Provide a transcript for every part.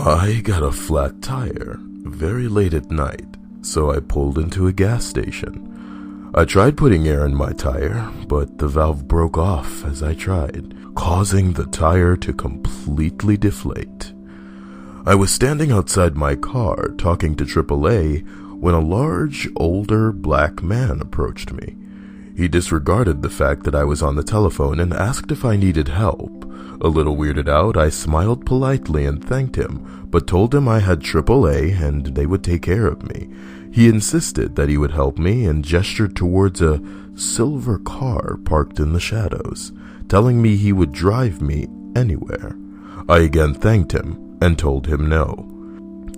I got a flat tire very late at night, so I pulled into a gas station. I tried putting air in my tire, but the valve broke off as I tried, causing the tire to completely deflate. I was standing outside my car talking to AAA when a large, older black man approached me. He disregarded the fact that I was on the telephone and asked if I needed help. A little weirded out, I smiled politely and thanked him, but told him I had AAA and they would take care of me. He insisted that he would help me and gestured towards a silver car parked in the shadows, telling me he would drive me anywhere. I again thanked him and told him no.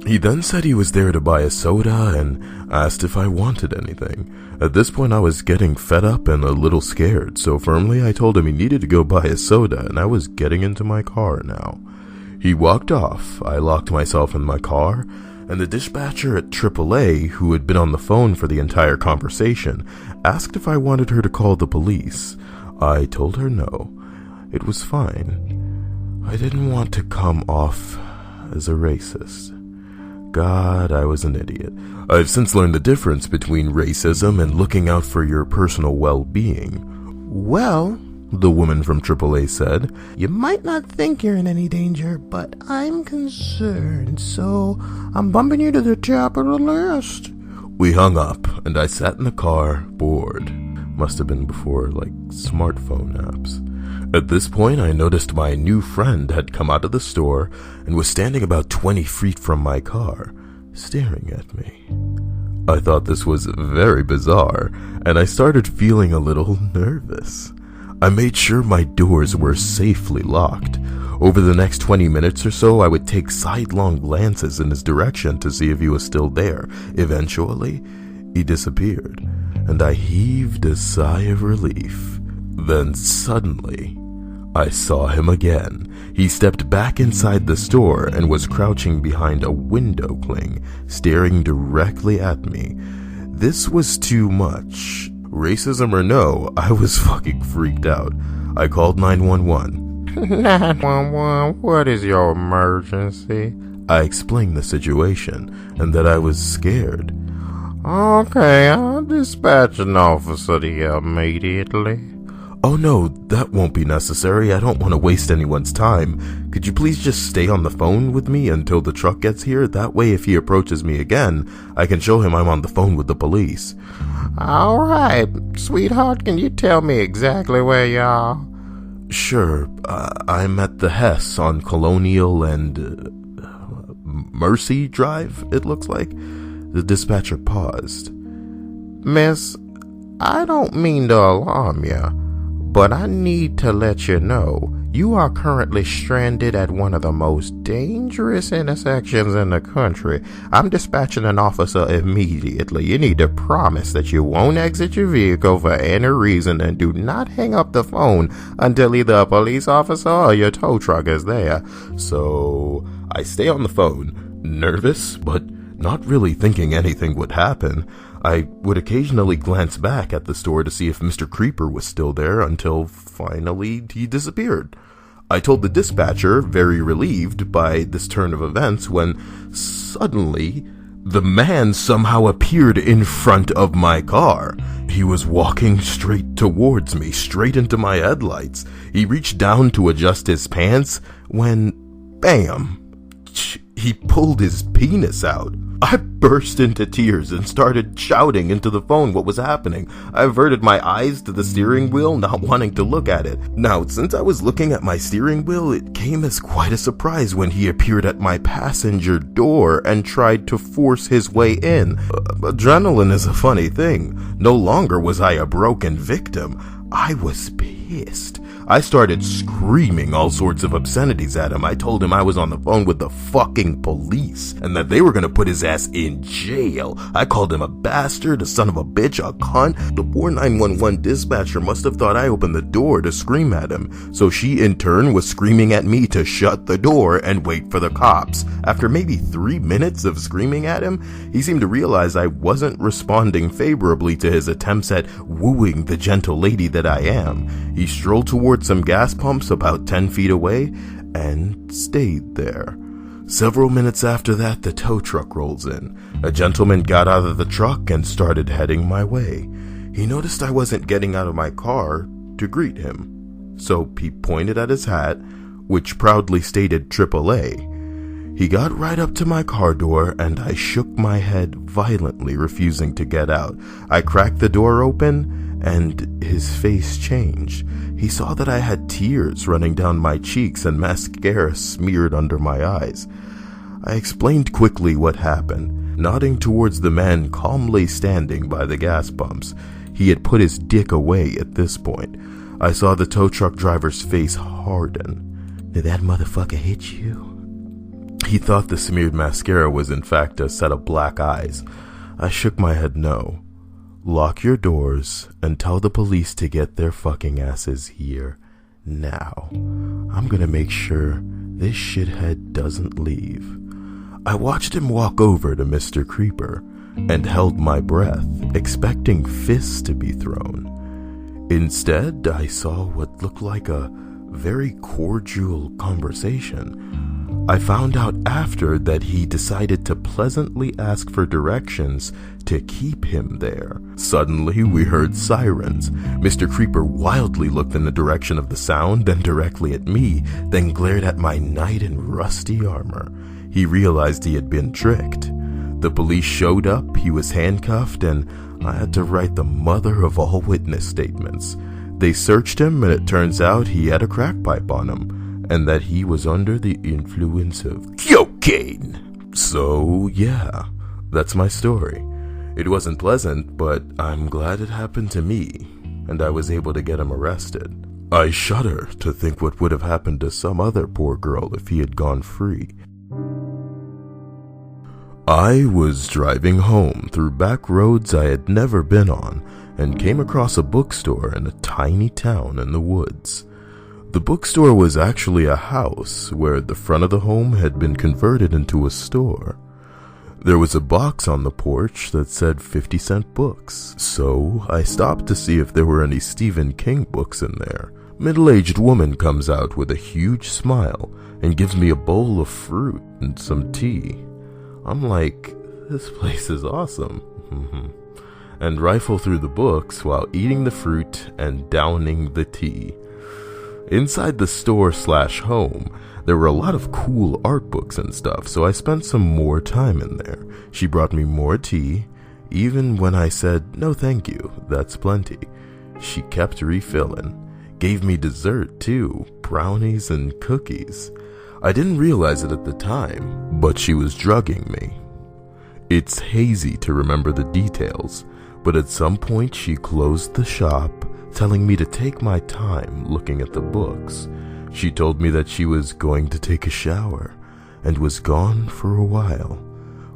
He then said he was there to buy a soda and asked if I wanted anything. At this point I was getting fed up and a little scared, so firmly I told him he needed to go buy a soda and I was getting into my car now. He walked off, I locked myself in my car, and the dispatcher at AAA, who had been on the phone for the entire conversation, asked if I wanted her to call the police. I told her no. It was fine. I didn't want to come off as a racist. God, I was an idiot. I've since learned the difference between racism and looking out for your personal well-being. Well, the woman from AAA said, you might not think you're in any danger, but I'm concerned, so I'm bumping you to the top of the list. We hung up, and I sat in the car, bored. Must have been before, smartphone apps. At this point, I noticed my new friend had come out of the store and was standing about 20 feet from my car, staring at me. I thought this was very bizarre, and I started feeling a little nervous. I made sure my doors were safely locked. Over the next 20 minutes or so, I would take sidelong glances in his direction to see if he was still there. Eventually, he disappeared, and I heaved a sigh of relief. Then suddenly, I saw him again. He stepped back inside the store and was crouching behind a window cling, staring directly at me. This was too much. Racism or no, I was fucking freaked out. I called 911. 911, what is your emergency? I explained the situation and that I was scared. Okay, I'll dispatch an officer to you immediately. Oh no, that won't be necessary. I don't want to waste anyone's time. Could you please just stay on the phone with me until the truck gets here? That way if he approaches me again, I can show him I'm on the phone with the police. Alright, sweetheart, can you tell me exactly where you are? Sure, I'm at the Hess on Colonial and Mercy Drive, it looks like. The dispatcher paused. Miss, I don't mean to alarm you, but I need to let you know you are currently stranded at one of the most dangerous intersections in the country. I'm dispatching an officer immediately. You need to promise that you won't exit your vehicle for any reason and do not hang up the phone until either a police officer or your tow truck is there. So I stay on the phone, nervous, but not really thinking anything would happen. I would occasionally glance back at the store to see if Mr. Creeper was still there until finally he disappeared. I told the dispatcher, very relieved by this turn of events, when suddenly the man somehow appeared in front of my car. He was walking straight towards me, straight into my headlights. He reached down to adjust his pants when, bam, he pulled his penis out. I burst into tears and started shouting into the phone what was happening. I averted my eyes to the steering wheel, not wanting to look at it. Now, since I was looking at my steering wheel, it came as quite a surprise when he appeared at my passenger door and tried to force his way in. Adrenaline is a funny thing. No longer was I a broken victim. I was pissed. I started screaming all sorts of obscenities at him. I told him I was on the phone with the fucking police and that they were gonna put his ass in jail. I called him a bastard, a son of a bitch, a cunt. The poor 911 dispatcher must have thought I opened the door to scream at him, so she in turn was screaming at me to shut the door and wait for the cops. After maybe 3 minutes of screaming at him, he seemed to realize I wasn't responding favorably to his attempts at wooing the gentle lady that I am. He strolled towards some gas pumps about 10 feet away and stayed there. Several minutes after that, the tow truck rolls in. A gentleman got out of the truck and started heading my way. He noticed I wasn't getting out of my car to greet him, so he pointed at his hat, which proudly stated AAA. He got right up to my car door, and I shook my head violently, refusing to get out. I cracked the door open, and his face changed. He saw that I had tears running down my cheeks and mascara smeared under my eyes. I explained quickly what happened, nodding towards the man calmly standing by the gas pumps. He had put his dick away at this point. I saw the tow truck driver's face harden. Did that motherfucker hit you? He thought the smeared mascara was in fact a set of black eyes. I shook my head no. Lock your doors and tell the police to get their fucking asses here now. I'm gonna make sure this shithead doesn't leave. I watched him walk over to Mr. Creeper and held my breath, expecting fists to be thrown. Instead, I saw what looked like a very cordial conversation. I found out after that he decided to pleasantly ask for directions to keep him there. Suddenly, we heard sirens. Mr. Creeper wildly looked in the direction of the sound, then directly at me, then glared at my knight in rusty armor. He realized he had been tricked. The police showed up, he was handcuffed, and I had to write the mother of all witness statements. They searched him, and it turns out he had a crack pipe on him, and that he was under the influence of cocaine. So, yeah, that's my story. It wasn't pleasant, but I'm glad it happened to me, and I was able to get him arrested. I shudder to think what would have happened to some other poor girl if he had gone free. I was driving home through back roads I had never been on and came across a bookstore in a tiny town in the woods. The bookstore was actually a house where the front of the home had been converted into a store. There was a box on the porch that said 50-cent books, so I stopped to see if there were any Stephen King books in there. Middle-aged woman comes out with a huge smile and gives me a bowl of fruit and some tea. I'm like, this place is awesome. And rifle through the books while eating the fruit and downing the tea. Inside the store/home, there were a lot of cool art books and stuff, so I spent some more time in there. She brought me more tea, even when I said, no thank you, that's plenty. She kept refilling, gave me dessert too, brownies and cookies. I didn't realize it at the time, but she was drugging me. It's hazy to remember the details, but at some point she closed the shop, telling me to take my time looking at the books. She told me that she was going to take a shower and was gone for a while.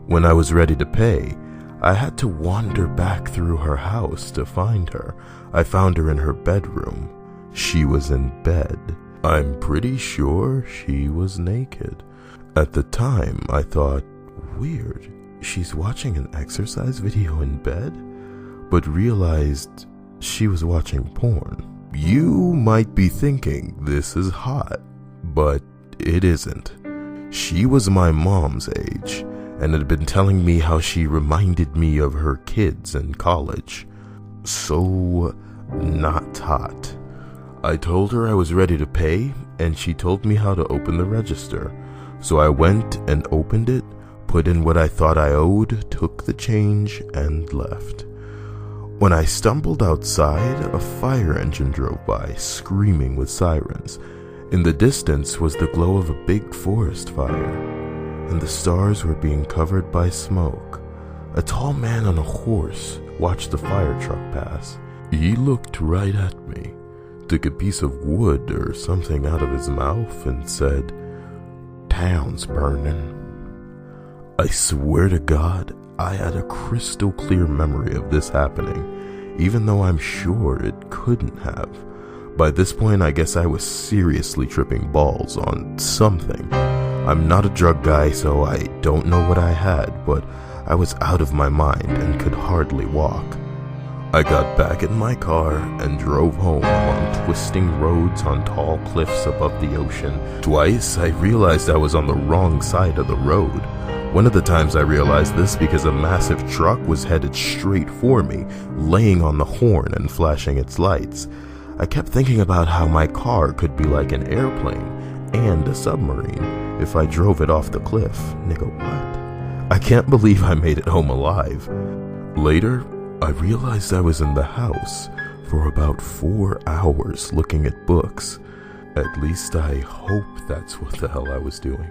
When I was ready to pay, I had to wander back through her house to find her. I found her in her bedroom. She was in bed. I'm pretty sure she was naked. At the time, I thought, weird, she's watching an exercise video in bed? But realized she was watching porn. You might be thinking this is hot, but it isn't. She was my mom's age and had been telling me how she reminded me of her kids in college. So, not hot. I told her I was ready to pay, and she told me how to open the register. So I went and opened it, put in what I thought I owed, took the change, and left. When I stumbled outside, a fire engine drove by, screaming with sirens. In the distance was the glow of a big forest fire, and the stars were being covered by smoke. A tall man on a horse watched the fire truck pass. He looked right at me, took a piece of wood or something out of his mouth and said, "Town's burning." I swear to God, I had a crystal clear memory of this happening, even though I'm sure it couldn't have. By this point, I guess I was seriously tripping balls on something. I'm not a drug guy, so I don't know what I had, but I was out of my mind and could hardly walk. I got back in my car and drove home along twisting roads on tall cliffs above the ocean. Twice, I realized I was on the wrong side of the road. One of the times I realized this because a massive truck was headed straight for me, laying on the horn and flashing its lights. I kept thinking about how my car could be like an airplane and a submarine if I drove it off the cliff. Nigga, what? I can't believe I made it home alive. Later, I realized I was in the house for about 4 hours looking at books. At least I hope that's what the hell I was doing.